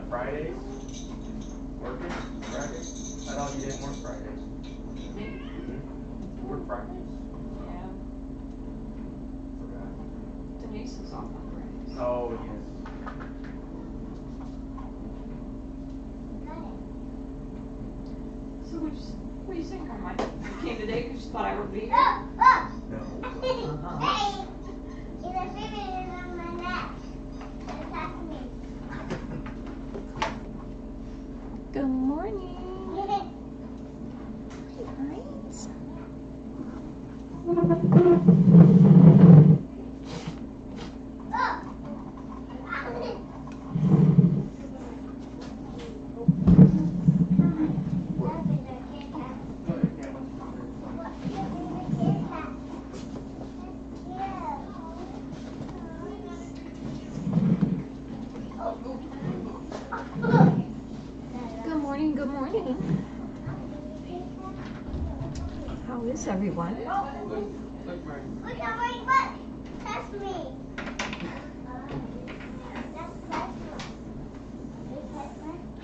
Fridays? Working? Fridays? I thought you didn't work Fridays. You work Fridays? Yeah. Forgot. Denise is off on Fridays. Oh, yes. So what do you think, Carmine? You came today because you thought I would be here? No. Good morning. Good morning, good morning. How is everyone? Look, Mark. Look at my butt. Touch me.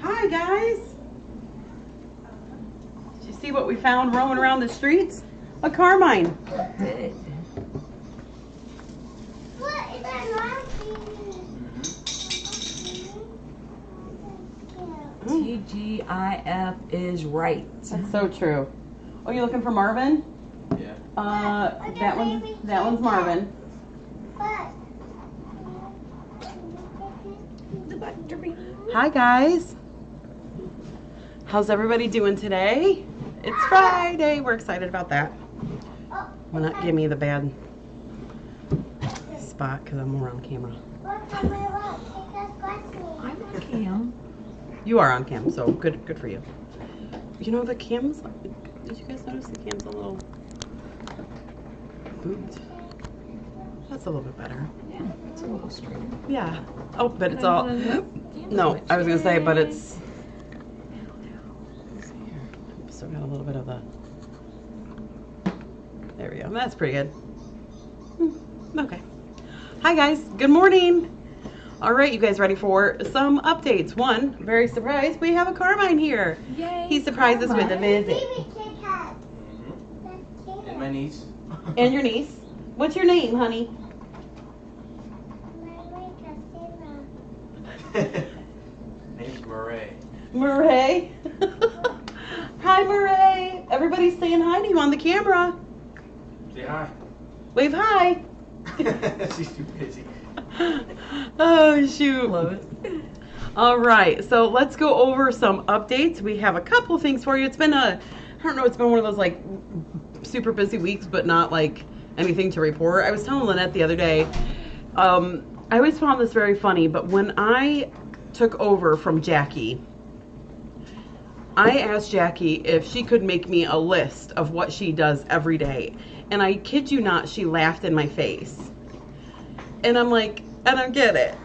Hi guys! Did you see what we found roaming around the streets? A Carmine. Good. What is that TGIF is right. That's so true. Oh, you looking for Marvin? Yeah. That one's Marvin. The butterbean. Hi guys. How's everybody doing today? It's Friday. We're excited about that. Will not give me the bad spot because I'm around camera. I'm on cam. You are on cam, so good for you. You know the cam's. Did you guys notice the cam's a little moved? That's a little bit better. Yeah, it's a little straighter. Yeah. Oh, but it's all. No, I was gonna say, but it's. Let's see here. Still got a little bit of the. There we go. That's pretty good. Okay. Hi guys. Good morning. All right, you guys ready for some updates? One, very surprised, we have a Carmine here. Yay! He surprised us with a visit. And my niece. And your niece. What's your name, honey? Name's Murray. Murray. Hi, Murray. Everybody's saying hi to you on the camera. Say hi. Wave hi. She's too busy. Oh, shoot. Love it. All right, so let's go over some updates. We have a couple things for you. It's been I don't know, it's been one of those like super busy weeks, but not like anything to report. I was telling Lynette the other day, I always found this very funny, but when I took over from Jackie, I asked Jackie if she could make me a list of what she does every day. And I kid you not, she laughed in my face. And I'm like, I don't get it.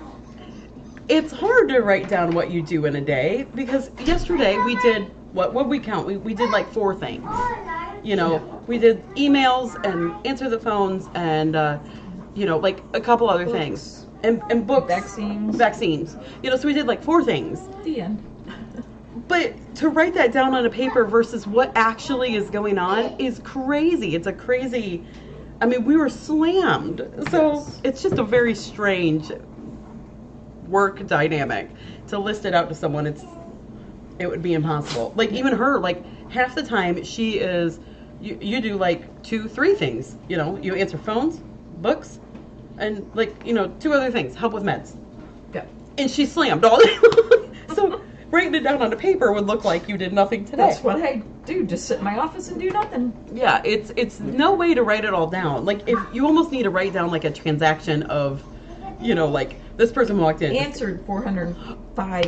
It's hard to write down what you do in a day because yesterday we did, what we count? We did like 4 things. You know, we did emails and answer the phones and, you know, like a couple other things. And books. Vaccines. You know, so we did like 4 things. The end. But to write that down on a paper versus what actually is going on is crazy. It's a crazy, I mean, we were slammed. So it's just a very strange work dynamic. To list it out to someone, it would be impossible. Like even her, like half the time she is, you do like 2-3 things. You know, you answer phones, books, and like, you know, 2 other things, help with meds. Yeah. And she slammed all day long. So writing it down on a paper would look like you did nothing today. That's what I do, just sit in my office and do nothing. Yeah, it's no way to write it all down. Like if you almost need to write down like a transaction of, you know, like this person walked in. Answered 405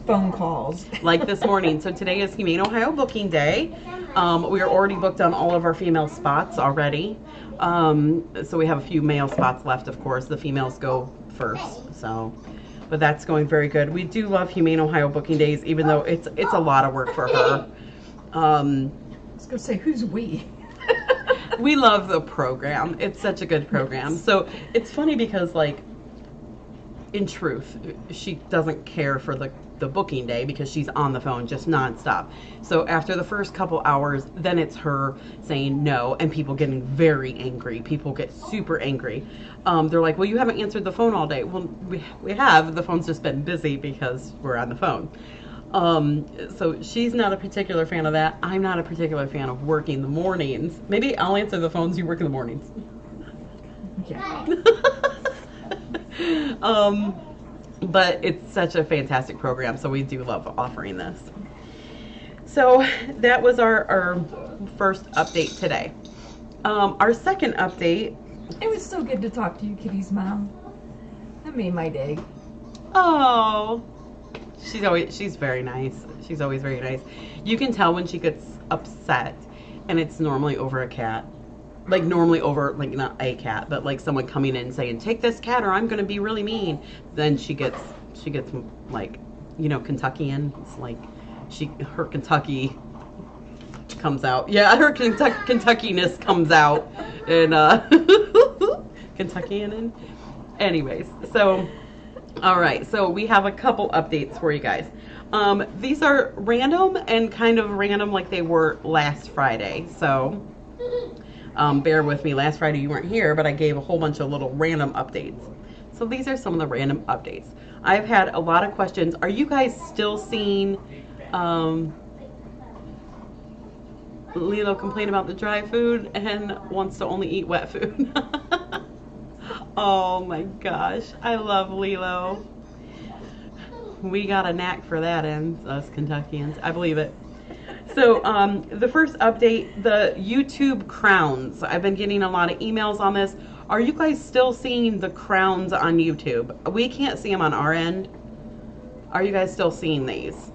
phone calls. Like this morning. So today is Humane Ohio booking day. We are already booked on all of our female spots already. So we have a few male spots left, of course. The females go first. So, but that's going very good. We do love Humane Ohio booking days, even though it's a lot of work for her. I was gonna say, who's we? We love the program. It's such a good program. So it's funny because, like, in truth, she doesn't care for the the booking day because she's on the phone just nonstop. So after the first couple hours, then it's her saying no and people getting very angry. People get super angry. They're like, well, you haven't answered the phone all day. Well, we have. The phone's just been busy because we're on the phone. So she's not a particular fan of that. I'm not a particular fan of working the mornings. Maybe I'll answer the phones, you work in the mornings. Yeah. But it's such a fantastic program, so we do love offering this. So that was our first update today. Our second update. It was so good to talk to you, Kitty's mom. That made my day. Oh, she's very nice. She's always very nice. You can tell when she gets upset, and it's normally over a cat. Like normally over, like not a cat, but like someone coming in saying, take this cat or I'm going to be really mean. Then she gets like, you know, Kentuckian. It's like her Kentucky comes out. Yeah, her Kentuckiness comes out. And, Kentuckian. Anyways, so, all right. So we have a couple updates for you guys. These are random and kind of random like they were last Friday. So, bear with me. Last Friday you weren't here, but I gave a whole bunch of little random updates. So these are some of the random updates. I've had a lot of questions. Are you guys still seeing Lilo complain about the dry food and wants to only eat wet food? Oh my gosh. I love Lilo. We got a knack for that in us Kentuckians. I believe it. So the first update, the YouTube crowns. I've been getting a lot of emails on this. Are you guys still seeing the crowns on YouTube? We can't see them on our end. Are you guys still seeing these?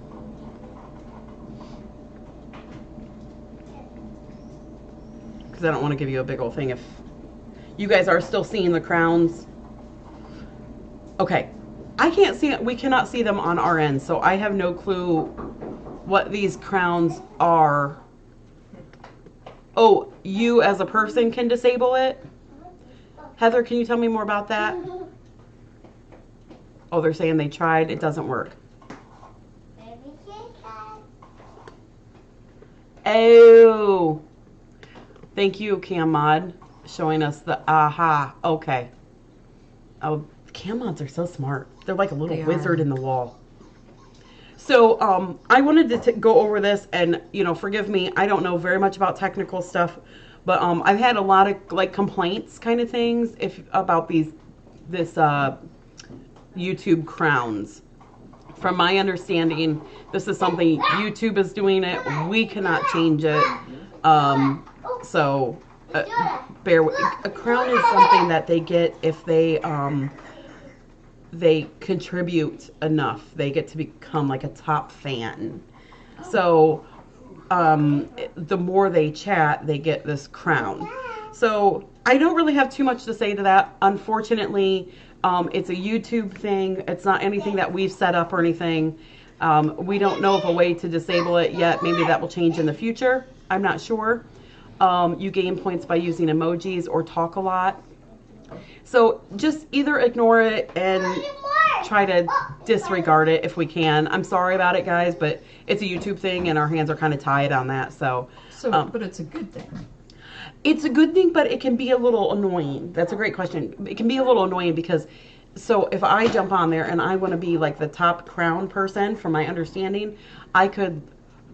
Because I don't want to give you a big old thing if you guys are still seeing the crowns. Okay. I can't see it. We cannot see them on our end, so I have no clue what these crowns are. Oh, you as a person can disable it? Heather, can you tell me more about that? Oh, they're saying they tried. It doesn't work. Oh. Thank you, Cam Mod, showing us the aha. Okay. Oh, Cam Mods are so smart. They're like a little wizard in the wall. So I wanted to go over this, and you know, forgive me, I don't know very much about technical stuff, but I've had a lot of like complaints kind of things about this YouTube crowns. From my understanding, this is something YouTube is doing it. We cannot change it. So bear with. A crown is something that they get if they contribute enough. They get to become like a top fan. So the more they chat, they get this crown. So I don't really have too much to say to that. Unfortunately, it's a YouTube thing. It's not anything that we've set up or anything. We don't know of a way to disable it yet. Maybe that will change in the future. I'm not sure. You gain points by using emojis or talk a lot. So just either ignore it and try to disregard it if we can. I'm sorry about it, guys, but it's a YouTube thing and our hands are kind of tied on that. So but it's a good thing. It's a good thing, but it can be a little annoying. That's a great question. It can be a little annoying because, so if I jump on there and I want to be like the top crown person, from my understanding, I could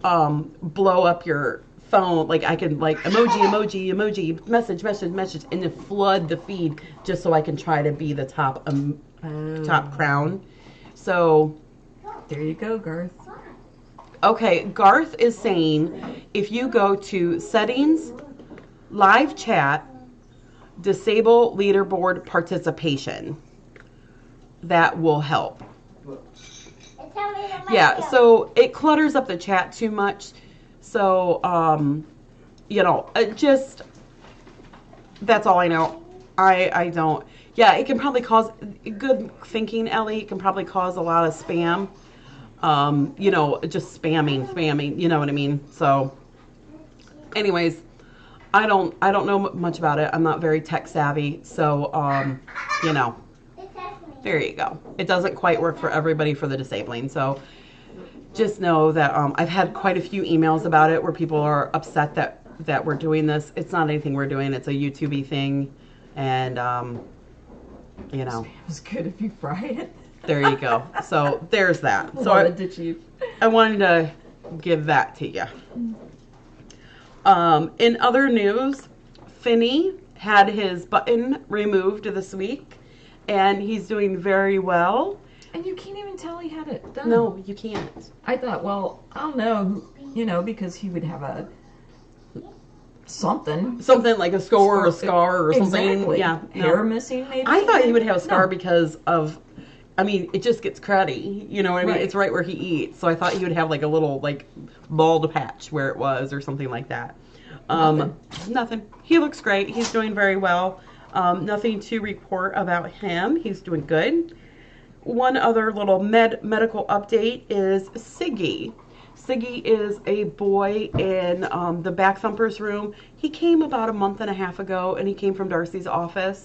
blow up your phone. Like I can like emoji, message, and then flood the feed just so I can try to be the top crown. So there you go, Garth. Okay, Garth is saying if you go to settings, live chat, disable leaderboard participation, that will help. Yeah, so it clutters up the chat too much. So, you know, just, that's all I know. I don't, yeah, it can probably cause, good thinking, Ellie, it can probably cause a lot of spam. You know, just spamming, you know what I mean? So, anyways, I don't know much about it. I'm not very tech savvy, so, you know, there you go. It doesn't quite work for everybody for the disabling. So, just know that I've had quite a few emails about it where people are upset that we're doing this. It's not anything we're doing. It's a YouTube-y thing. And, you know. It's good if you fry it. There you go. So there's that. So I wanted to give that to you. In other news, Finney had his button removed this week, and he's doing very well. And you can't even tell he had it done. No, you can't. I thought, well, I don't know, because he would have a something like a score or a scar or something. Exactly. Yeah, hair missing maybe. I thought he would have a scar because of, I mean, it just gets cruddy. You know what I mean? Right. It's right where he eats. So I thought he would have like a little like bald patch where it was or something like that. Nothing. He looks great. He's doing very well. Nothing to report about him. He's doing good. One other little medical update is Siggy. Siggy is a boy in the back thumpers room. He came about a month and a half ago, and he came from Darcy's office.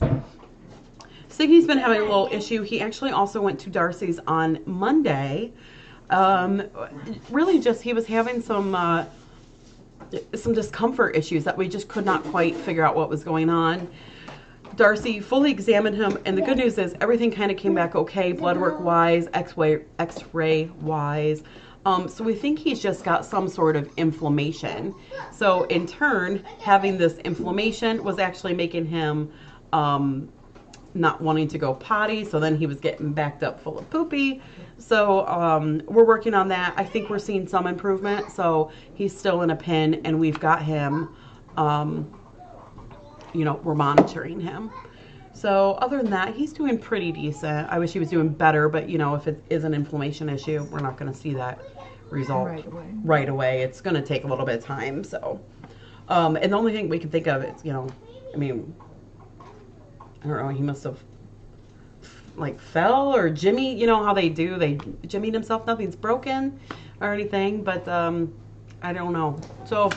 Siggy's been having a little issue. He actually also went to Darcy's on Monday. Really just, he was having some discomfort issues that we just could not quite figure out what was going on. Darcy fully examined him, and the good news is everything kind of came back okay, blood work wise, x-ray wise. So we think he's just got some sort of inflammation. So in turn, having this inflammation was actually making him not wanting to go potty. So then he was getting backed up full of poopy. So we're working on that. I think we're seeing some improvement. So he's still in a pen, and we've got him, we're monitoring him. So other than that, he's doing pretty decent. I wish he was doing better, but if it is an inflammation issue, we're not going to see that result right away. It's going to take a little bit of time. So, and the only thing we can think of is, I don't know, he must have like fell or jimmy, how they do, they jimmied himself. Nothing's broken or anything, but I don't know. So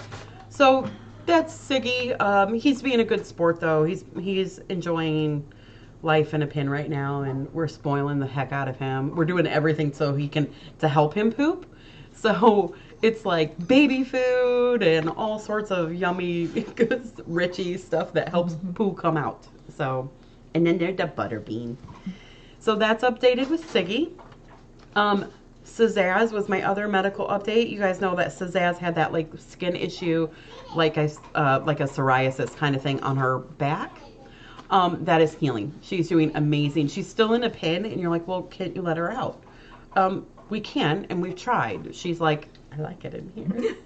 that's Siggy. He's being a good sport though. He's enjoying life in a pen right now, and we're spoiling the heck out of him. We're doing everything to help him poop. So it's like baby food and all sorts of yummy, good, richy stuff that helps poo come out. So, and then there's the butterbean. So that's updated with Siggy. Sazaz was my other medical update. You guys know that Sazaz had that like skin issue, like a psoriasis kind of thing on her back. That is healing. She's doing amazing. She's still in a pen, and you're like, well, can't you let her out? We can, and we've tried. She's like, I like it in here.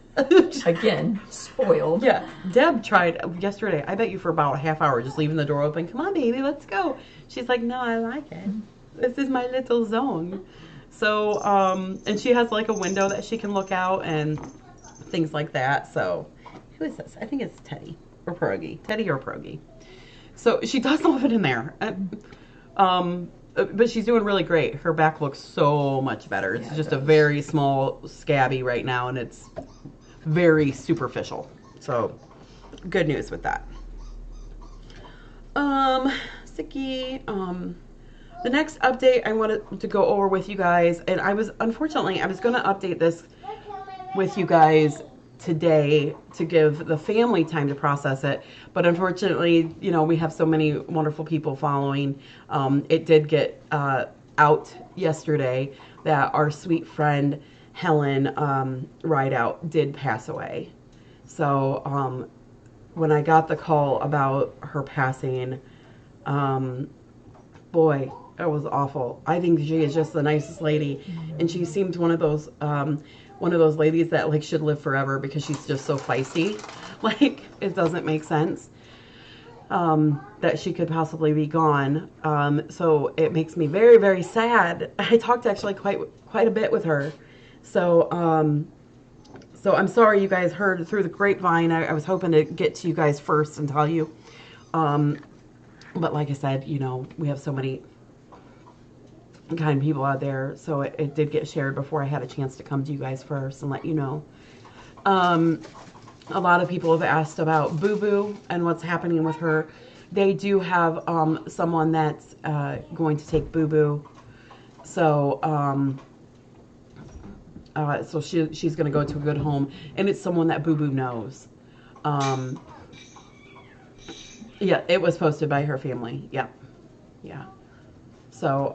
Again, spoiled. Yeah. Deb tried yesterday. I bet you for about a half hour, just leaving the door open. Come on, baby, let's go. She's like, no, I like it. This is my little zone. So, and she has like a window that she can look out and things like that. So, who is this? I think it's Teddy or Pierogi. Teddy or Pierogi. So she does love it in there. But she's doing really great. Her back looks so much better. It's just a very small scabby right now, and it's very superficial. So, good news with that. Sicky, the next update I wanted to go over with you guys, and I was going to update this with you guys today to give the family time to process it, but unfortunately, we have so many wonderful people following. It did get out yesterday that our sweet friend Helen Rideout did pass away. So when I got the call about her passing, boy, it was awful. I think she is just the nicest lady, and she seems one of those ladies that like should live forever because she's just so feisty. Like, it doesn't make sense that she could possibly be gone. So it makes me very, very sad. I talked actually quite a bit with her. So I'm sorry you guys heard through the grapevine. I was hoping to get to you guys first and tell you. But like I said, we have so many kind people out there, so it did get shared before I had a chance to come to you guys first and let you know. A lot of people have asked about Boo Boo and what's happening with her. They do have someone that's going to take Boo Boo. So So she's going to go to a good home, and it's someone that Boo Boo knows. Yeah, it was posted by her family. Yeah. Yeah. So,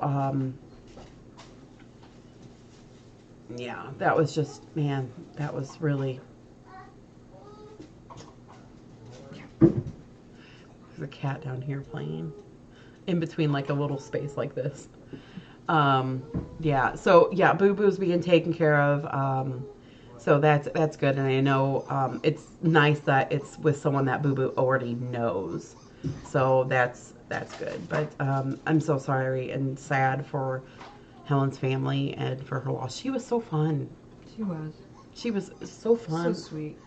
yeah, that was just, man, that was really... There's a cat down here playing in between like a little space like this. Yeah, so yeah, Boo Boo's being taken care of. So that's good, and I know it's nice that it's with someone that Boo Boo already knows. So that's good. But I'm so sorry and sad for Helen's family and for her loss. She was so fun. She was. She was so fun. So sweet.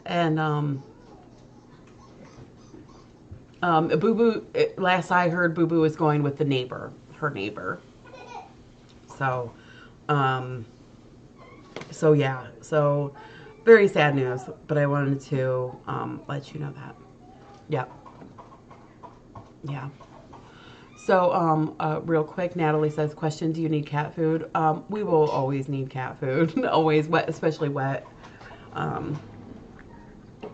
And Boo Boo, last I heard, Boo Boo is going with the neighbor, her neighbor. So, so yeah, so very sad news, but I wanted to let you know that. Yeah. Yeah. So, real quick, Natalie says, question, do you need cat food? We will always need cat food, always wet, especially wet.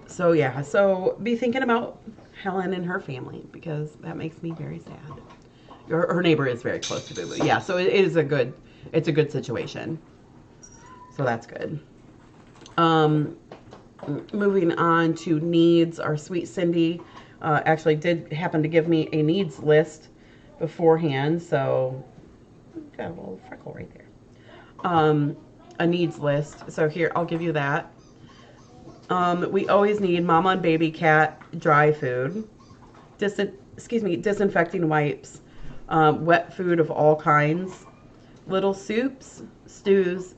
So yeah, so be thinking about Helen and her family, because that makes me very sad. Her neighbor is very close to Boo Boo. Yeah, so it's a good situation. So that's good. Moving on to needs, our sweet Cindy actually did happen to give me a needs list beforehand, so got a little freckle right there. A needs list. So here, I'll give you that. We always need mama and baby cat dry food, disinfecting wipes, wet food of all kinds, little soups, stews,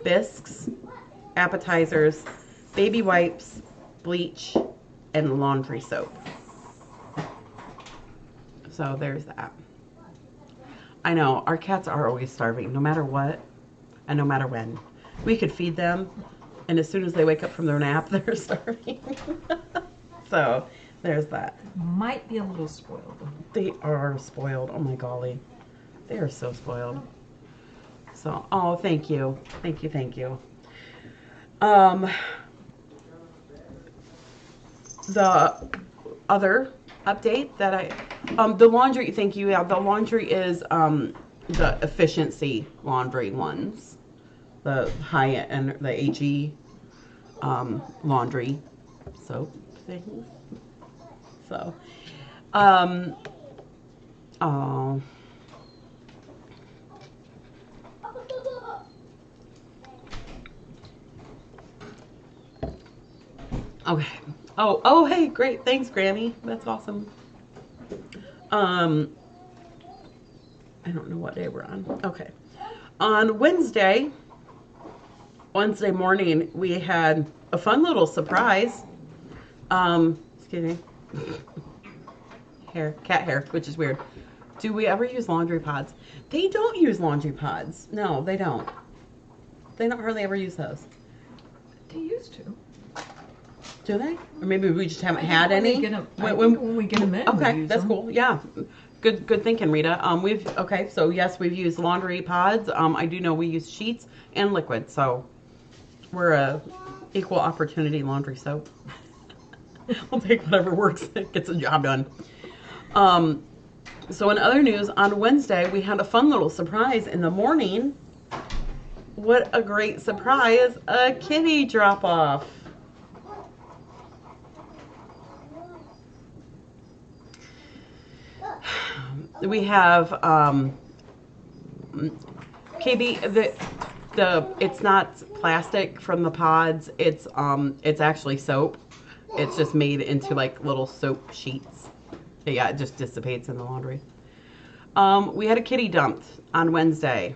bisques, appetizers, baby wipes, bleach, and laundry soap. So there's that. I know, our cats are always starving, no matter what, and no matter when. We could feed them, and as soon as they wake up from their nap, they're starving. So there's that. Might be a little spoiled. They are spoiled. Oh my golly. They are so spoiled. So, oh, thank you. Thank you, thank you. The other update that the laundry, thank you. Yeah, the laundry is the efficiency laundry ones. The high and the HE laundry soap things. So, oh. Okay. Oh, hey, great. Thanks, Granny. That's awesome. I don't know what day we're on. Okay. On Wednesday morning, we had a fun little surprise. Excuse me. Cat hair, which is weird. Do we ever use laundry pods? They don't use laundry pods. No, they don't. They don't hardly ever use those. They used to. Do they? Or maybe we just haven't had any. When we get them in. Okay, that's cool. Yeah, good thinking, Rita. So yes, we've used laundry pods. I do know we use sheets and liquid, so we're a equal opportunity laundry soap. We'll take whatever works, gets the job done. So in other news, on Wednesday we had a fun little surprise in the morning. What a great surprise! A kitty drop off. We have KB. It's not plastic from the pods. It's actually soap. It's just made into like little soap sheets. Yeah, it just dissipates in the laundry. We had a kitty dumped on Wednesday.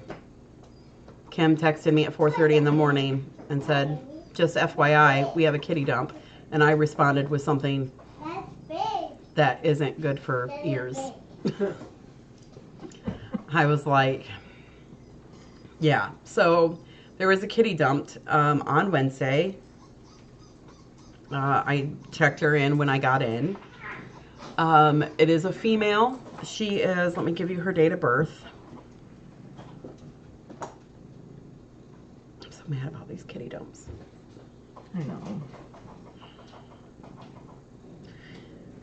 Kim texted me at 4:30 in the morning and said, "Just FYI, we have a kitty dump." And I responded with something that isn't good for ears. I was like, yeah. So there was a kitty dumped on Wednesday. I checked her in when I got in. It is a female. She is, let me give you her date of birth. I'm so mad about these kitty dumps. I know.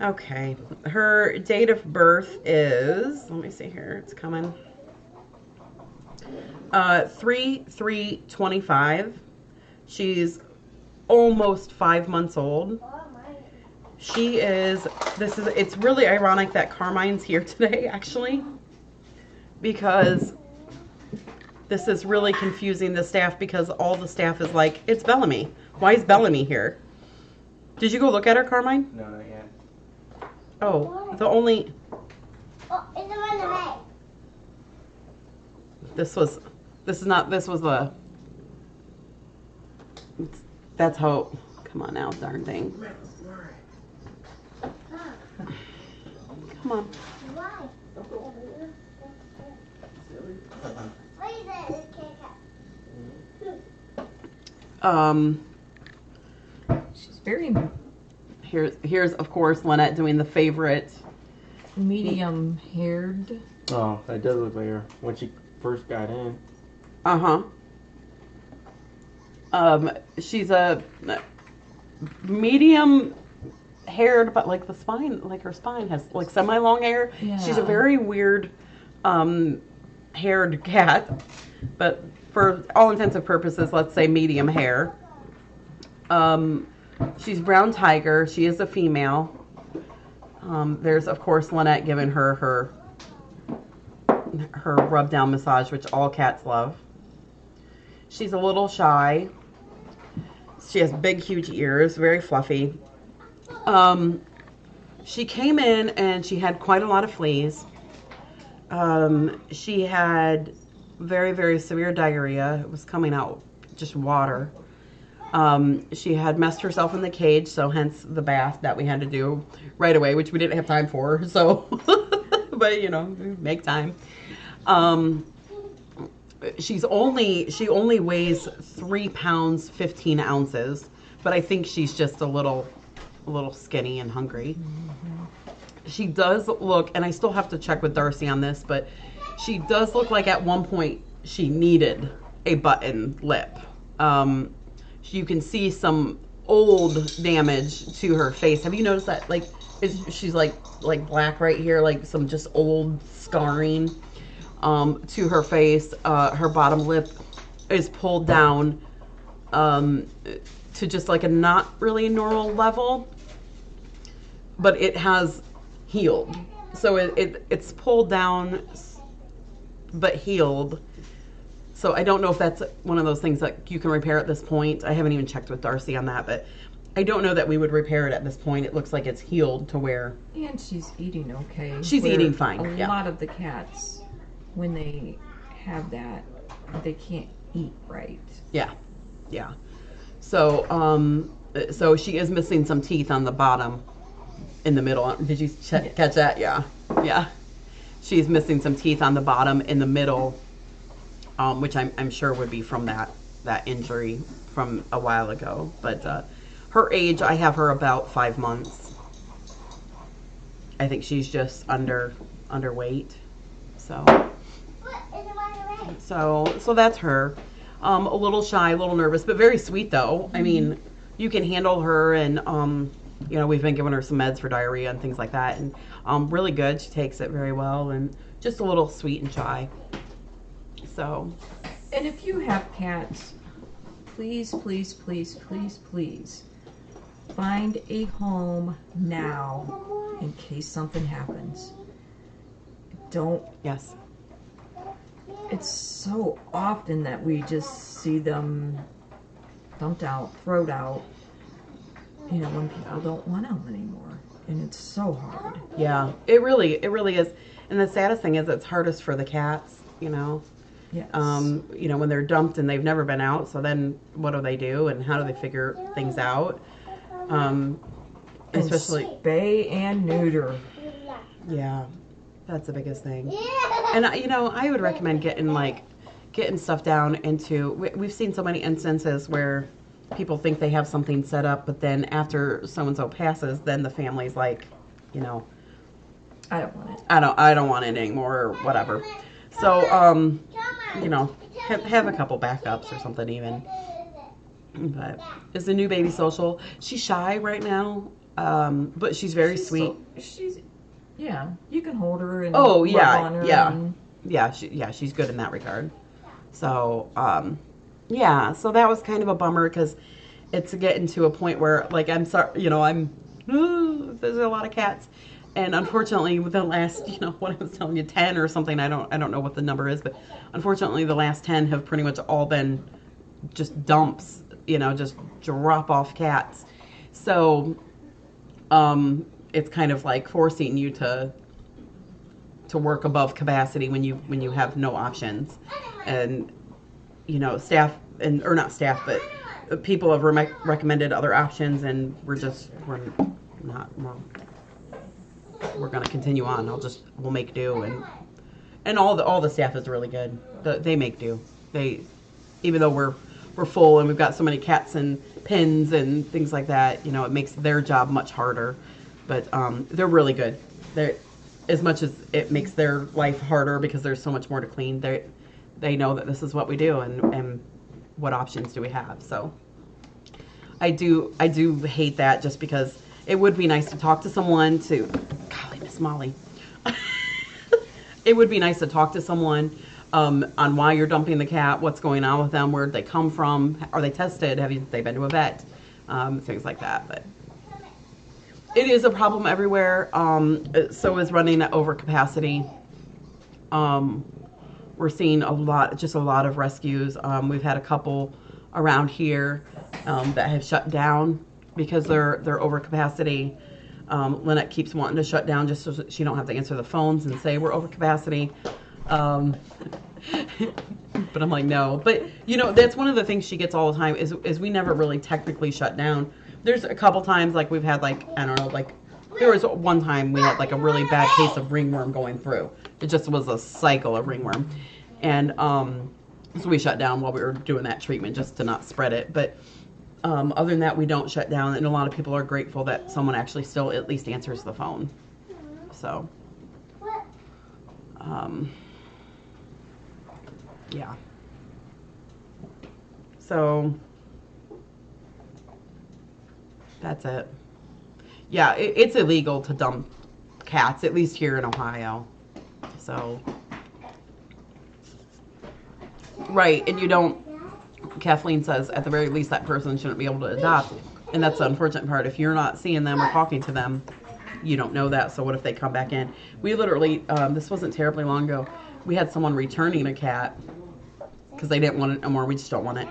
Okay, her date of birth is, let me see here, it's coming. 3/3/25. She's almost 5 months old. She is, it's really ironic that Carmine's here today, actually, because this is really confusing the staff, because all the staff is like, it's Bellamy. Why is Bellamy here? Did you go look at her, Carmine? No, not yet. Oh, the only, Oh, it's on the way. this was the, that's how, come on now, darn thing. Come on. Why? What is that? She's very Here's of course Lynette doing the favorite. medium haired. Oh, that does look like her when she first got in. She's a medium haired, but like the spine, like her spine has like semi-long hair. Yeah. She's a very weird haired cat, but for all intents and purposes, let's say medium hair. She's brown tiger. She is a female. There's of course Lynette giving her rub down massage, which all cats love. She's a little shy. She has big, huge ears, very fluffy. She came in and she had quite a lot of fleas. She had very, very severe diarrhea. It was coming out just water. She had messed herself in the cage, so hence the bath that we had to do right away, which we didn't have time for. So, but you know, make time. She only weighs 3 pounds 15 ounces, but I think she's just a little skinny and hungry. Mm-hmm. She does look, and I still have to check with Darcy on this, but she does look like at one point she needed a button lip. You can see some old damage to her face. Have you noticed that? Like, she's like black right here, like some just old scarring to her face. Her bottom lip is pulled down to just like a not really normal level, but it has healed. So it's pulled down but healed. So I don't know if that's one of those things that you can repair at this point. I haven't even checked with Darcy on that, but I don't know that we would repair it at this point. It looks like it's healed to where... And she's eating okay. She's eating fine, A lot of the cats, when they have that, they can't eat right. Yeah. So, so she is missing some teeth on the bottom in the middle. Did you catch that? Yeah. She's missing some teeth on the bottom in the middle, which I'm sure would be from that injury from a while ago. But her age, I have her about 5 months. I think she's just underweight. So that's her. A little shy, a little nervous, but very sweet though. I mean, you can handle her, and you know, we've been giving her some meds for diarrhea and things like that, and really good. She takes it very well, and just a little sweet and shy. So, and if you have cats, please find a home now in case something happens. Yes. It's so often that we just see them dumped out, thrown out, you know, when people don't want them anymore. And it's so hard. Yeah, it really is. And the saddest thing is it's hardest for the cats, you know. Yes. You know, when they're dumped and they've never been out, so then what do they do and how do they figure things out? Especially spay and neuter. Yeah, that's the biggest thing. And you know, I would recommend getting stuff down into. We've seen so many instances where people think they have something set up, but then after so and so passes, then the family's like, you know, I don't want it. I don't want it anymore or whatever. So you know, have a couple backups or something even. But is the new baby social? She's shy right now, but she's very sweet. Yeah, you can hold her and Oh love yeah, on her yeah, and- yeah. She's good in that regard. So yeah, so that was kind of a bummer because it's getting to a point where like I'm sorry, you know, there's a lot of cats, and unfortunately with the last, you know, what I was telling you, 10 or something, I don't know what the number is, but unfortunately the last 10 have pretty much all been just dumps, you know, just drop off cats. So it's kind of like forcing you to work above capacity when you have no options. And you know, staff or not staff, but people have recommended other options, and we're going to continue on. We'll make do, and all the staff is really good. They make do. Even though we're full and we've got so many cats and pins and things like that, you know, it makes their job much harder. But they're really good. They're, as much as it makes their life harder because there's so much more to clean, they know that this is what we do and what options do we have. So I do hate that, just because it would be nice to talk to someone to, golly, Miss Molly. It would be nice to talk to someone on why you're dumping the cat, what's going on with them, where'd they come from, are they tested, they been to a vet, things like that. But it is a problem everywhere. So is running at overcapacity. We're seeing a lot of rescues. We've had a couple around here that have shut down because they're over capacity. Lynette keeps wanting to shut down just so she don't have to answer the phones and say we're over capacity. But I'm like, no. But you know, that's one of the things she gets all the time is we never really technically shut down. There's a couple times like we've had like, I don't know, like there was one time we had like a really bad case of ringworm going through. It just was a cycle of ringworm. And so we shut down while we were doing that treatment just to not spread it. But other than that, we don't shut down. And a lot of people are grateful that someone actually still at least answers the phone. So, yeah. So that's it. Yeah, it's illegal to dump cats, at least here in Ohio. So, right, and you don't, Kathleen says, at the very least, that person shouldn't be able to adopt. And that's the unfortunate part. If you're not seeing them or talking to them, you don't know that. So what if they come back in? We literally, this wasn't terribly long ago, we had someone returning a cat because they didn't want it no more. We just don't want it.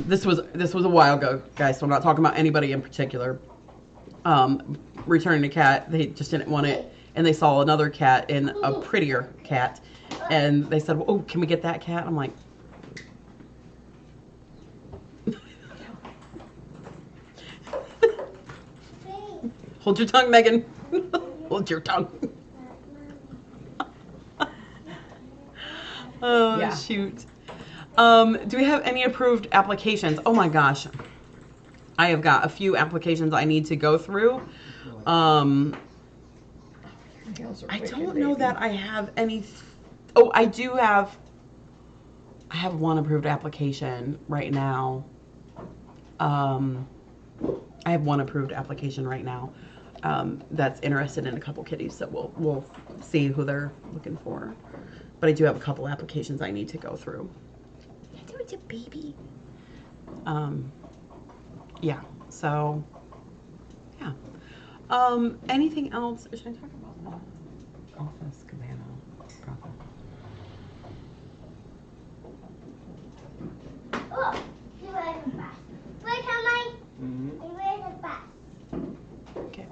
This was a while ago, guys, so I'm not talking about anybody in particular. Returning a cat, they just didn't want it, and they saw another cat and a prettier cat, and they said, well, oh, can we get that cat? I'm like, hold your tongue, Megan. Hold your tongue. Oh, yeah. Shoot. Do we have any approved applications? Oh my gosh. I have got a few applications I need to go through. I don't know that I have any. Oh, I have one approved application right now. I have one approved application right now that's interested in a couple kitties, so we'll see who they're looking for. But I do have a couple applications I need to go through. It's a baby. Yeah, so, yeah. Anything else? Should I talk about the office cabana profit? Oh, you wear the bus. Wait, how you wear the bus. Okay.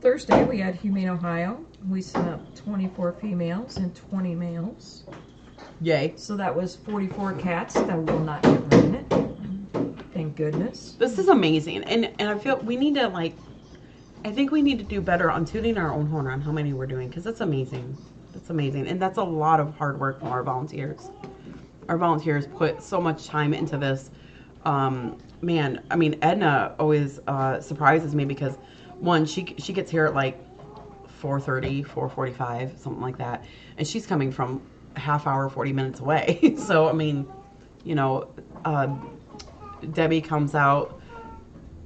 Thursday, we had Humane Ohio. We sent up 24 females and 20 males. Yay. So that was 44 cats that will not get pregnant. Thank goodness. This is amazing. And I feel we need to, like, I think we need to do better on tooting our own horn on how many we're doing, because that's amazing. That's amazing. And that's a lot of hard work from our volunteers. Our volunteers put so much time into this. Man, I mean, Edna always surprises me because, one, she gets here at like 4:30, 4:45, something like that. And she's coming from a half hour, 40 minutes away. So, I mean, you know, Debbie comes out.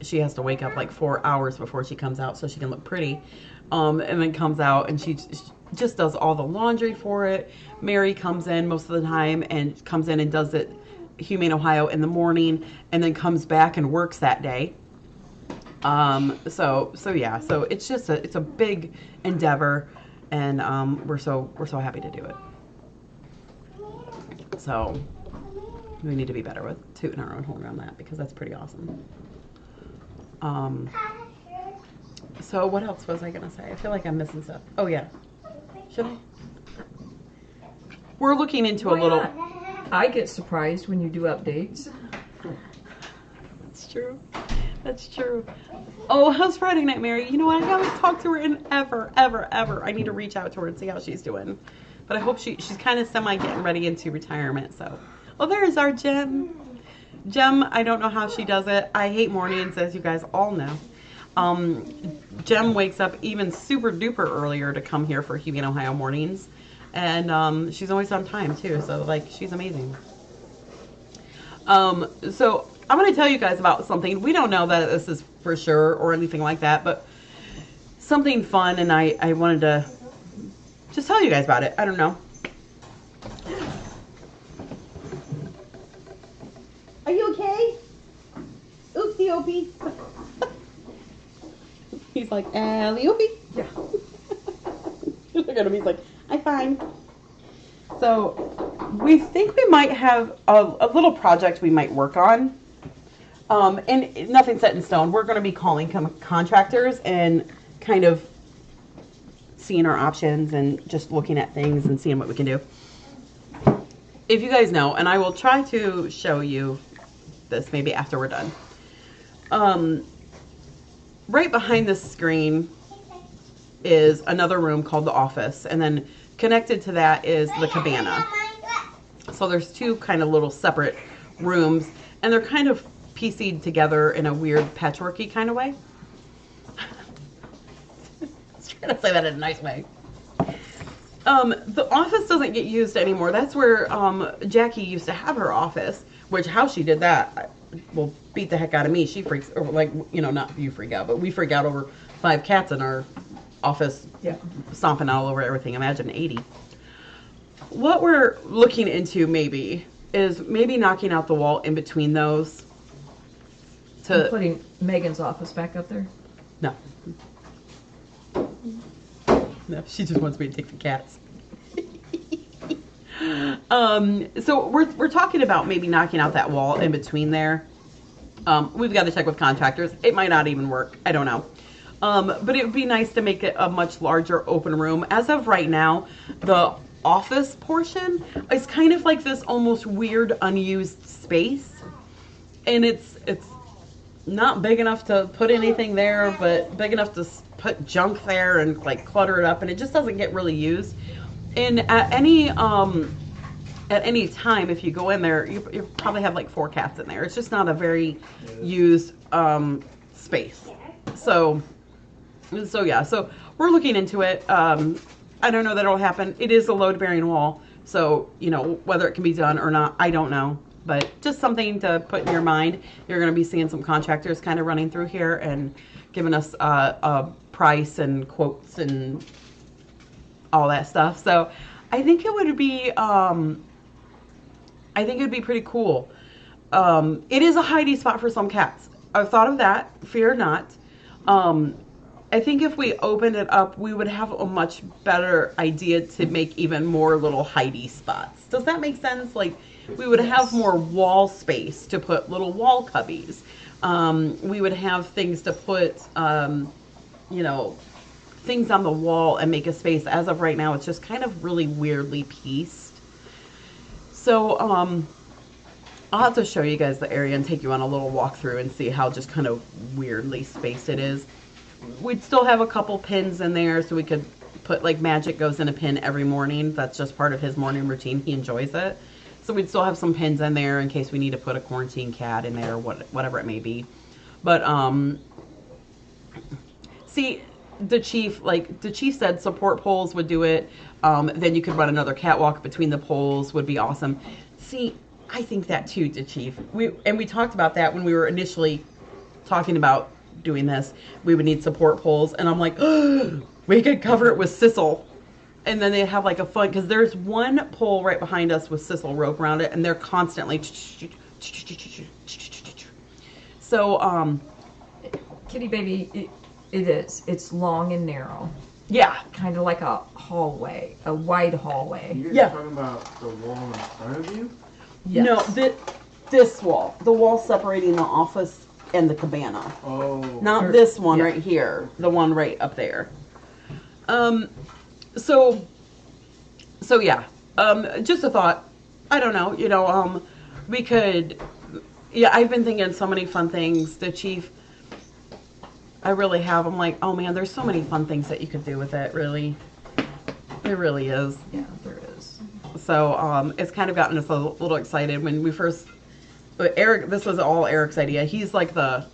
She has to wake up like 4 hours before she comes out so she can look pretty. And then comes out and she just does all the laundry for it. Mary comes in most of the time and comes in and does it Humane Ohio in the morning and then comes back and works that day. So yeah, so it's just it's a big endeavor, and we're so happy to do it. So we need to be better with tooting our own horn on that, because that's pretty awesome. So what else was I gonna say? I feel like I'm missing stuff. Oh yeah, should I? We're looking into a little. I get surprised when you do updates. That's true. That's true. Oh, how's Friday night, Mary? You know what? I haven't talked to her in ever. I need to reach out to her and see how she's doing. But I hope she's kind of semi getting ready into retirement. So, oh, there's our Gem. Gem, I don't know how she does it. I hate mornings, as you guys all know. Gem wakes up even super duper earlier to come here for Humane Ohio mornings. And she's always on time too. So, like, she's amazing. So I'm going to tell you guys about something. We don't know that this is for sure or anything like that, but something fun, and I wanted to just tell you guys about it. I don't know. Are you okay? Oopsie oopie. He's like, Alley-oopie. Yeah. Look at him. He's like, I'm fine. So we think we might have a little project we might work on. And nothing set in stone. We're going to be calling contractors and kind of seeing our options and just looking at things and seeing what we can do. If you guys know, and I will try to show you this maybe after we're done. Right behind this screen is another room called the office, and then connected to that is the cabana. So there's two kind of little separate rooms, and they're kind of pieced together in a weird patchworky kind of way. I was trying to say that in a nice way. The office doesn't get used anymore. That's where Jackie used to have her office, which how she did that will beat the heck out of me. She freaks, or like, you know, not you freak out, but we freak out over 5 cats in our office, yeah, stomping all over everything. Imagine 80. What we're looking into maybe is maybe knocking out the wall in between those. And putting Megan's office back up there? No. No, she just wants me to take the cats. So we're talking about maybe knocking out that wall in between there. We've got to check with contractors. It might not even work. I don't know. But it would be nice to make it a much larger open room. As of right now, the office portion is kind of like this almost weird unused space. And it's not big enough to put anything there, but big enough to put junk there and like clutter it up, and it just doesn't get really used. And at any time, if you go in there, you probably have like 4 cats in there. It's just not a very used space. So yeah, so we're looking into it. I don't know that it'll happen. It is a load-bearing wall, so you know whether it can be done or not, I don't know. But just something to put in your mind. You're going to be seeing some contractors kind of running through here and giving us a price and quotes and all that stuff. So I think it would be, pretty cool. It is a hidey spot for some cats. I've thought of that. Fear not. I think if we opened it up, we would have a much better idea to make even more little hidey spots. Does that make sense? Like, we would have more wall space to put little wall cubbies. We would have things to put, you know, things on the wall and make a space. As of right now, it's just kind of really weirdly pieced. So, I'll have to show you guys the area and take you on a little walkthrough and see how just kind of weirdly spaced it is. We'd still have a couple pins in there, so we could put, like, Magic goes in a pin every morning. That's just part of his morning routine. He enjoys it. So we'd still have some pins in there in case we need to put a quarantine cat in there, whatever it may be. But, see, the chief said support poles would do it. Then you could run another catwalk between the poles would be awesome. See, I think that too, the chief. We talked about that when we were initially talking about doing this. We would need support poles, and I'm like, oh, we could cover it with sisal. And then they have like a fun, because there's one pole right behind us with sisal rope around it, and they're constantly. So, Kitty baby, it is. It's long and narrow. Yeah. Kind of like a hallway, a wide hallway. You guys Yeah. are talking about the wall in front of you? Yes. No, this wall, the wall separating the office and the cabana. Oh. Not this one Yeah. right here, the one right up there. So yeah. Just a thought. I don't know. We could. Yeah, I've been thinking so many fun things. The chief. I really have. I'm like, oh man, there's so many fun things that you could do with it. Really, it really is. Yeah, there is. So it's kind of gotten us a little excited when we first. But Eric, this was all Eric's idea. He's like I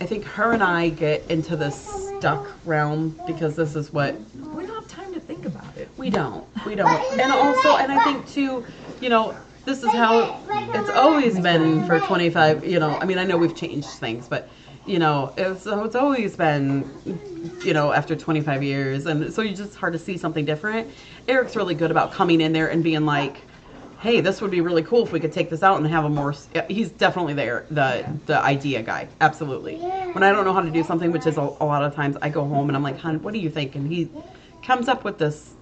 think her and I get into this stuck realm because this is what We don't have time to think about it. we don't. And also, and I think too, this is how it's always been for 25. I mean, I know we've changed things, but it's always been, after 25 years, and so it's just hard to see something different. Eric's really good about coming in there and being like, hey, this would be really cool if we could take this out and have a more. He's definitely the idea guy, absolutely. When I don't know how to do something, which is a lot of times, I go home and I'm like, hon, what do you think? And he comes up with this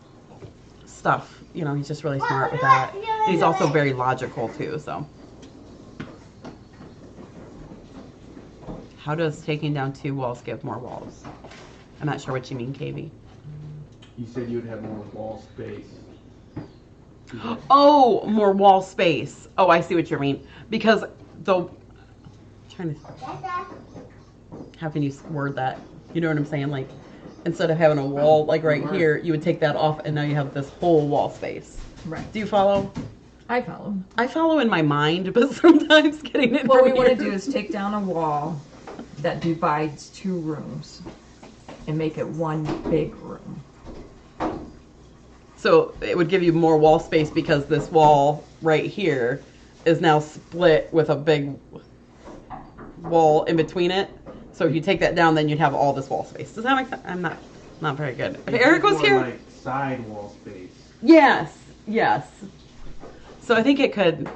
stuff. He's just really smart with that. And he's also very logical too. So, how does taking down 2 walls give more walls? I'm not sure what you mean, KB. You said you would have more wall space. Oh, more wall space. Oh, I see what you mean. Because how can you word that? You know what I'm saying? Like, instead of having a wall like right here, you would take that off, and now you have this whole wall space. Right. Do you follow? I follow. I follow in my mind, but sometimes getting it. What we from want to here- do is take down a wall that divides 2 rooms and make it one big room. So it would give you more wall space because this wall right here is now split with a big wall in between it. So if you take that down, then you'd have all this wall space. Does that make sense? I'm not very good. If Eric was More here. like side wall space. Yes. So I think it could.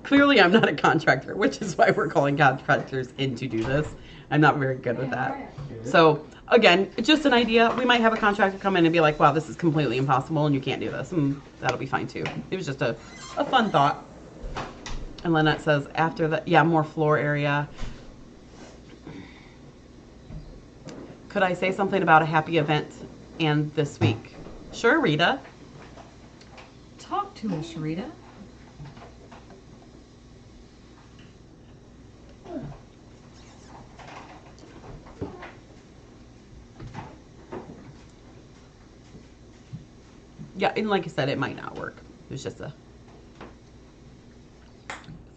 Clearly, I'm not a contractor, which is why we're calling contractors in to do this. I'm not very good with that. So again, it's just an idea. We might have a contractor come in and be like, wow, this is completely impossible and you can't do this. And that'll be fine too. It was just a fun thought. And Lynette says, after that, yeah, more floor area. Could I say something about a happy event and this week? Sure, Rita. Talk to us, Rita. Yeah, and like I said, it might not work. It was just a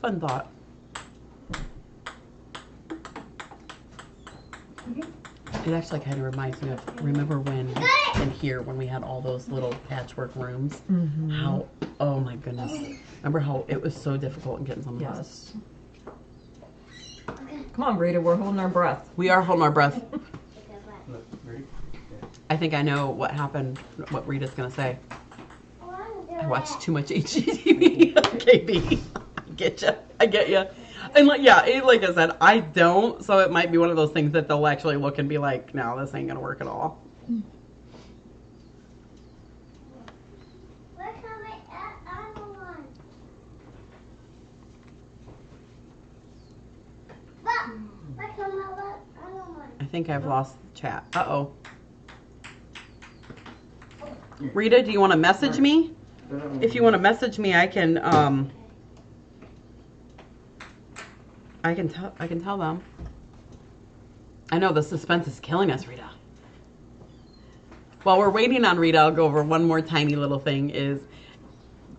fun thought. It actually kind of reminds me of, remember when in here when we had all those little patchwork rooms? Mm-hmm. How, oh my goodness. Remember how it was so difficult in getting some of those? Yes. Come on, Rita, we're holding our breath. We are holding our breath. Look, ready? I think I know what happened, what Rita's going to say. I watched too much HGTV. KB. I get you. And like I said, I don't, so it might be one of those things that they'll actually look and be like, no, this ain't gonna work at all. I think I've lost the chat. Uh-oh. Rita, do you want to message me? If you want to message me, I can tell them. I know the suspense is killing us, Rita. While we're waiting on Rita, I'll go over one more tiny little thing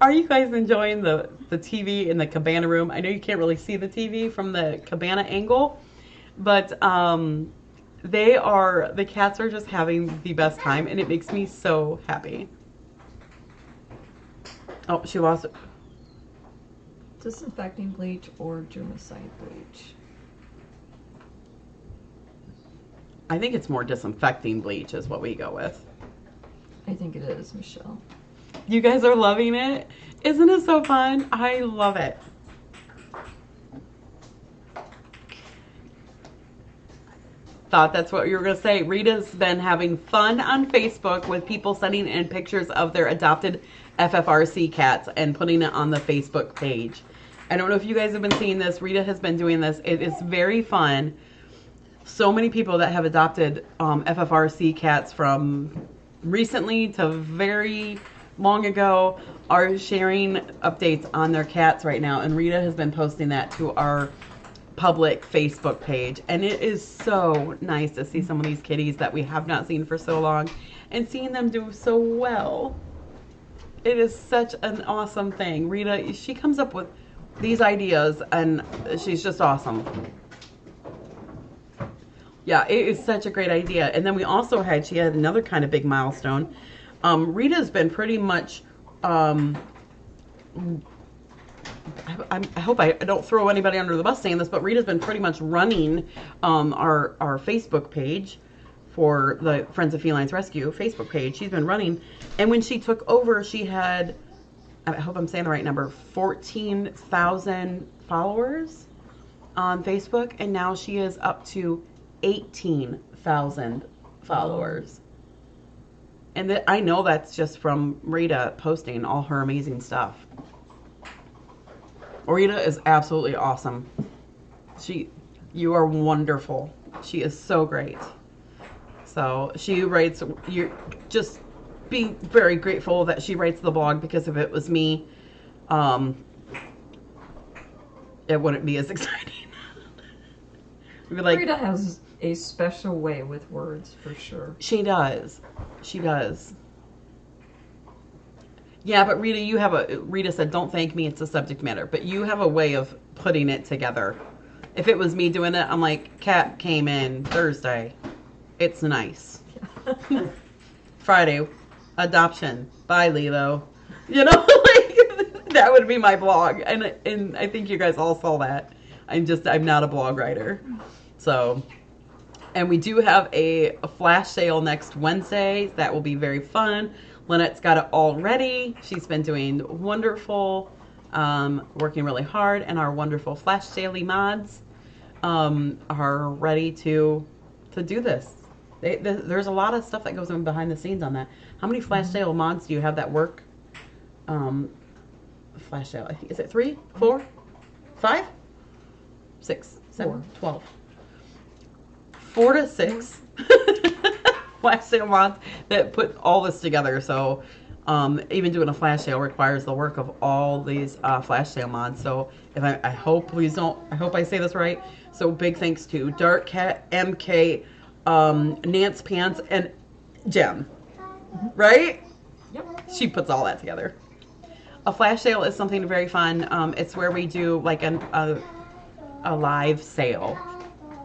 are you guys enjoying the TV in the cabana room? I know you can't really see the TV from the cabana angle, but The cats are just having the best time, and it makes me so happy. Oh, she lost it. Disinfecting bleach or germicide bleach? I think it's more disinfecting bleach is what we go with. I think it is, Michelle. You guys are loving it. Isn't it so fun? I love it. Thought that's what you were going to say. Rita's been having fun on Facebook with people sending in pictures of their adopted FFRC cats and putting it on the Facebook page. I don't know if you guys have been seeing this. Rita has been doing this. It is very fun. So many people that have adopted FFRC cats from recently to very long ago are sharing updates on their cats right now. And Rita has been posting that to our public Facebook page, and it is so nice to see some of these kitties that we have not seen for so long and seeing them do so well. It is such an awesome thing. Rita, she comes up with these ideas and she's just awesome. Yeah, it is such a great idea. And then we also had, she had another kind of big milestone. Rita's been pretty much I hope I don't throw anybody under the bus saying this, but Rita's been pretty much running our Facebook page for the Friends of Felines Rescue Facebook page. She's been running, and when she took over, she had, I hope I'm saying the right number, 14,000 followers on Facebook, and now she is up to 18,000 followers. And I know that's just from Rita posting all her amazing stuff. Rita is absolutely awesome. You are wonderful. She is so great. So she writes, you're just being very grateful that she writes the blog, because if it was me, it wouldn't be as exciting. We'd be like, Rita has a special way with words, for sure. She does. She does. Yeah, but Rita, Rita said, don't thank me, it's a subject matter. But you have a way of putting it together. If it was me doing it, I'm like, cat came in Thursday. It's nice. Friday, adoption. Bye, Lilo. You know, like, that would be my blog. And I think you guys all saw that. I'm not a blog writer. So, and we do have a flash sale next Wednesday. That will be very fun. Lynette's got it all ready. She's been doing wonderful, working really hard, and our wonderful flash sale mods are ready to do this. There's a lot of stuff that goes on behind the scenes on that. How many flash sale mods do you have that work? Flash sale, I think, is it 3, 4, 5, 6, 7, 12, 4 to 6 flash sale mods that put all this together. So even doing a flash sale requires the work of all these flash sale mods. So if I hope I say this right. So big thanks to Dark Cat, MK, Nance Pants, and Jem. Right? Yep. She puts all that together. A flash sale is something very fun. It's where we do like a live sale.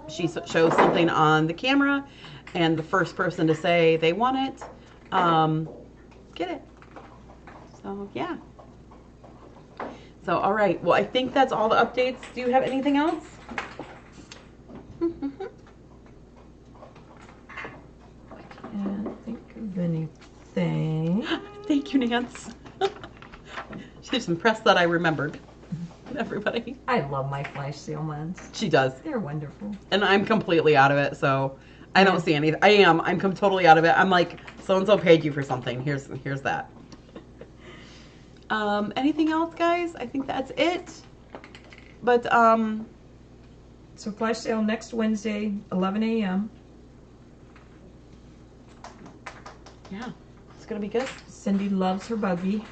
She shows something on the camera, and the first person to say they want it, get it. So, yeah. So, all right. Well, I think that's all the updates. Do you have anything else? I can't think of anything. Thank you, Nance. She's impressed that I remembered. Everybody. I love my flash sale mods. She does. They're wonderful. And I'm completely out of it, so I don't see anything. I'm totally out of it. I'm like, so-and-so paid you for something. Here's that. Anything else, guys? I think that's it. But, So flash sale next Wednesday, 11 a.m. Yeah, it's going to be good. Cindy loves her buggy.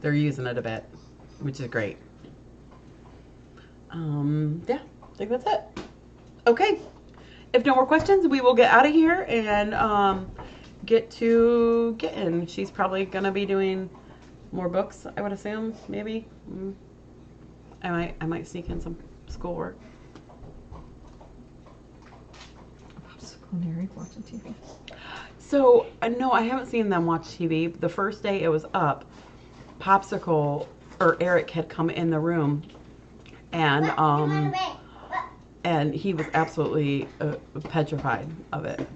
They're using it a bit, which is great. Yeah, I think that's it. Okay. If no more questions, we will get out of here and get to getting. She's probably going to be doing more books, I would assume, maybe. I might sneak in some schoolwork. and Eric watching TV? So, no, I haven't seen them watch TV. The first day it was up, Popsicle, or Eric had come in the room, and he was absolutely petrified of it.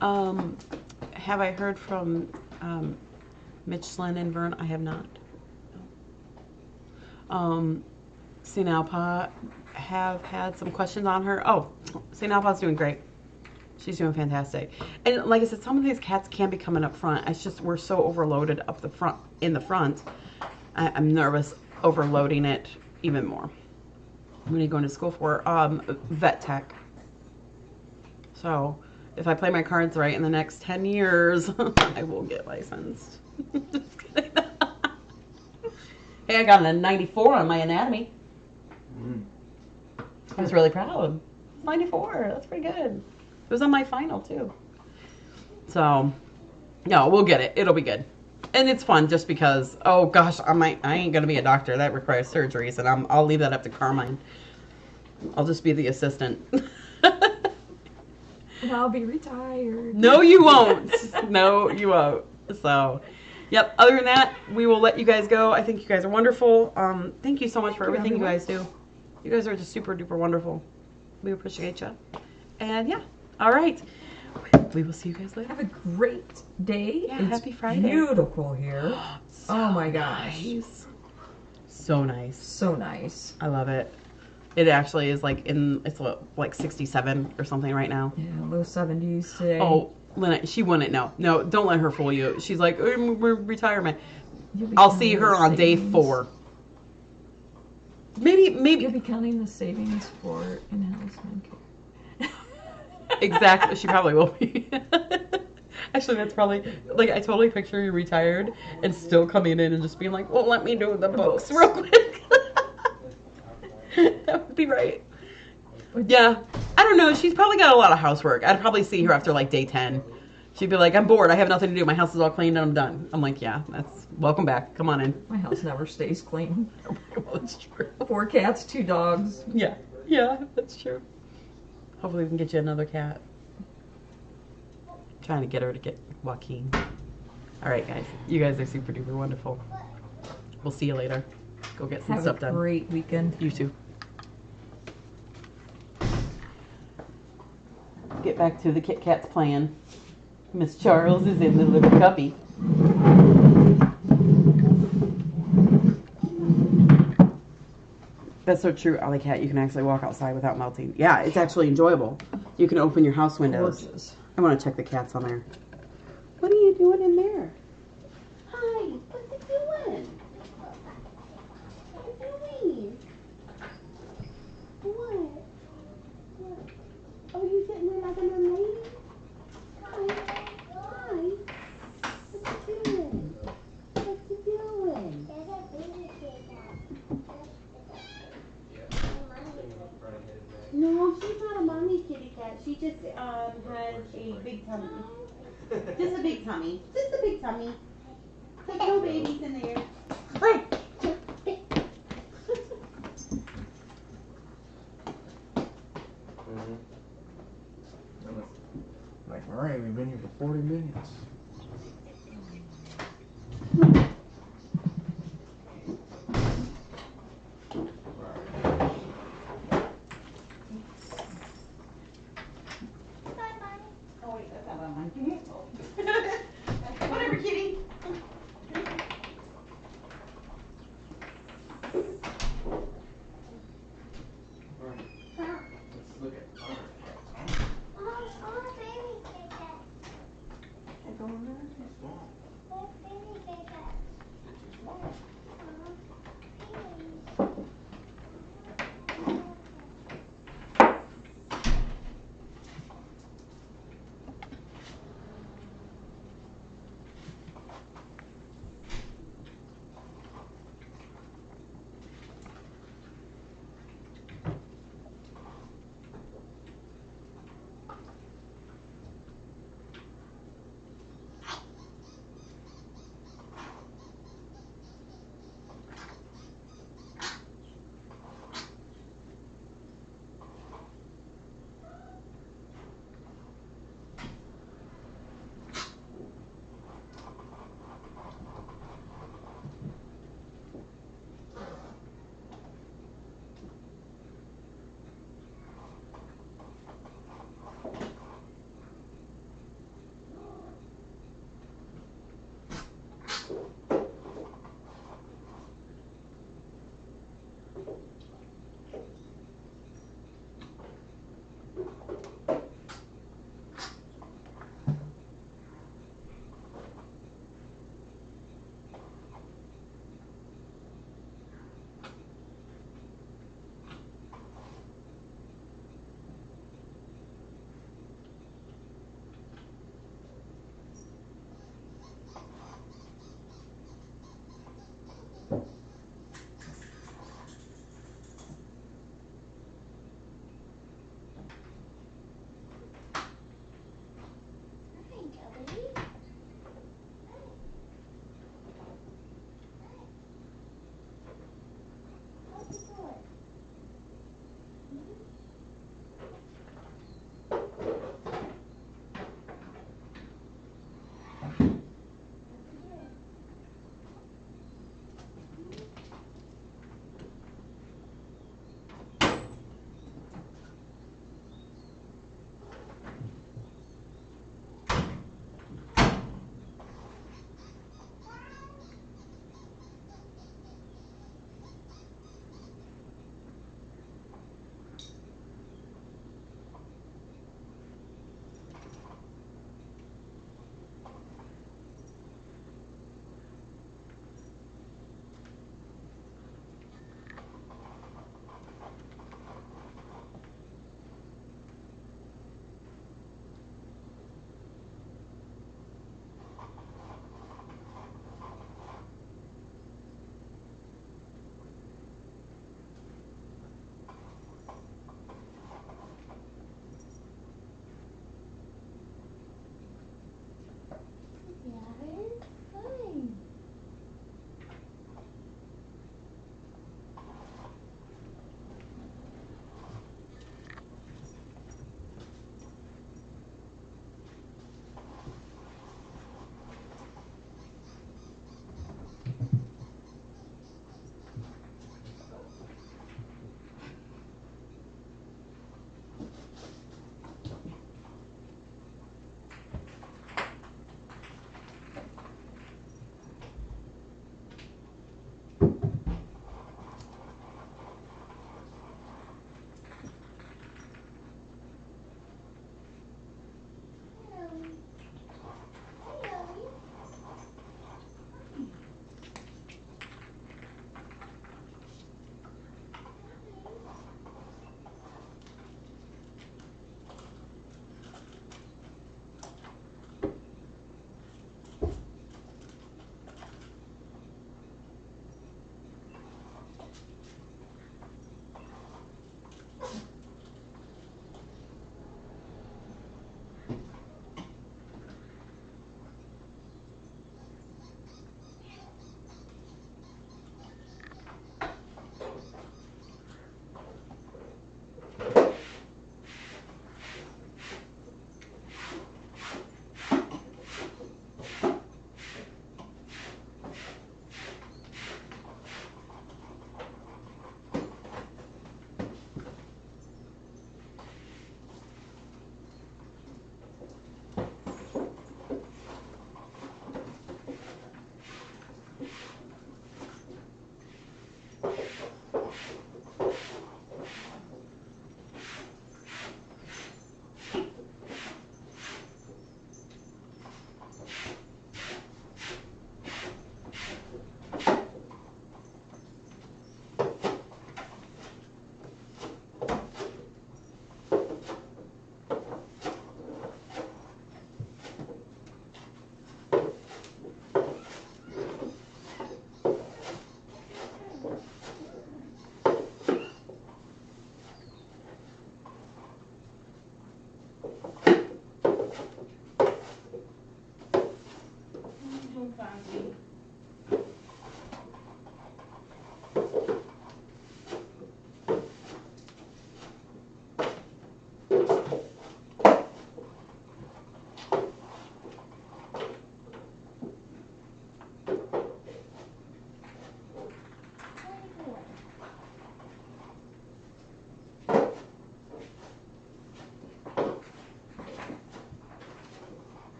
Have I heard from Mitch, Slyn, and Vern? I have not. Sinalpa have had some questions on her. Oh, Sinalpa's doing great. She's doing fantastic. And like I said, some of these cats can be coming up front. It's just we're so overloaded up the front. In the front, I'm nervous overloading it even more. I'm going to go into school for vet tech. So if I play my cards right in the next 10 years, I will get licensed. Just kidding. Hey, I got a 94 on my anatomy. I was really proud. 94, that's pretty good. It was on my final too. So, no, we'll get it. It'll be good. And it's fun just because, oh gosh, I ain't going to be a doctor. That requires surgeries, and I'll leave that up to Carmine. I'll just be the assistant. And I'll be retired. No, you won't. No, you won't. So, yep. Other than that, we will let you guys go. I think you guys are wonderful. Thank you so much for everything you guys do. You guys are just super duper wonderful. We appreciate you. And yeah, all right. We will see you guys later. Have a great day. Yeah, it's happy Friday. Beautiful here. So oh my gosh. Nice. So nice. So nice. I love it. It actually is it's like 67 or something right now. Yeah, low 70s today. Oh, Lynette, she wouldn't know. No, don't let her fool you. She's like, we're retirement. I'll see her on day 4. Maybe. You'll be counting the savings for in-house care. Exactly. She probably will be. Actually, that's probably, like, I totally picture you retired and still coming in and just being like, well, let me do the books real quick. That would be right. Yeah. I don't know. She's probably got a lot of housework. I'd probably see her after, like, day 10. She'd be like, I'm bored. I have nothing to do. My house is all cleaned and I'm done. I'm like, yeah, that's, welcome back. Come on in. My house never stays clean. Well, that's true. 4 cats, 2 dogs. Yeah. Yeah, that's true. Hopefully we can get you another cat. Trying to get her to get Joaquin. All right, guys. You guys are super duper wonderful. We'll see you later. Go get some stuff done. Have a great weekend. You too. Get back to the Kit Kat's plan. Miss Charles is in the little cubby. That's so true, Alley Cat. You can actually walk outside without melting. Yeah, it's actually enjoyable. You can open your house windows. Gorgeous. I want to check the cats on there. What are you doing in there? Hi, what are you doing? What are you doing? What? Oh, you sitting there like a little lady? Hi. Hi. What you doing? What you doing? No, she's not a mommy kitty cat. She just has a big tummy. Just a big tummy. Just a big tummy. There's no babies in there. Like, all right, we've been here for 40 minutes. Oh wait, that's not on mine. Whatever, kitty. Let's look at our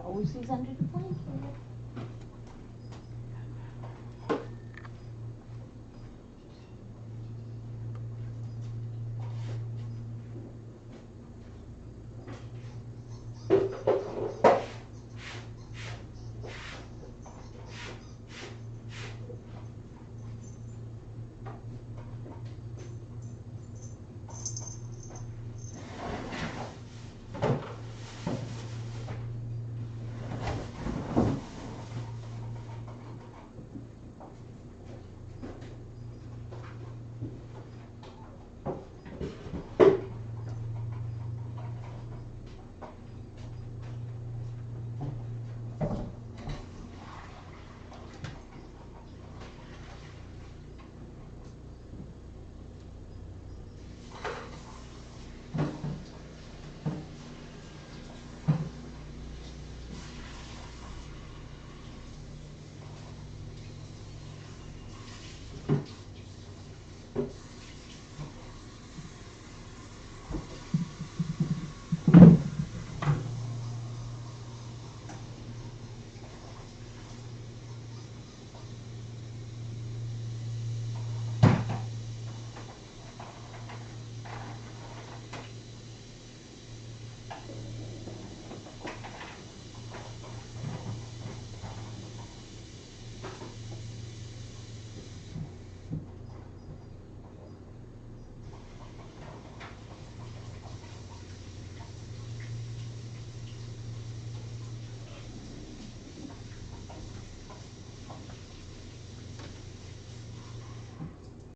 Always is under the blanket.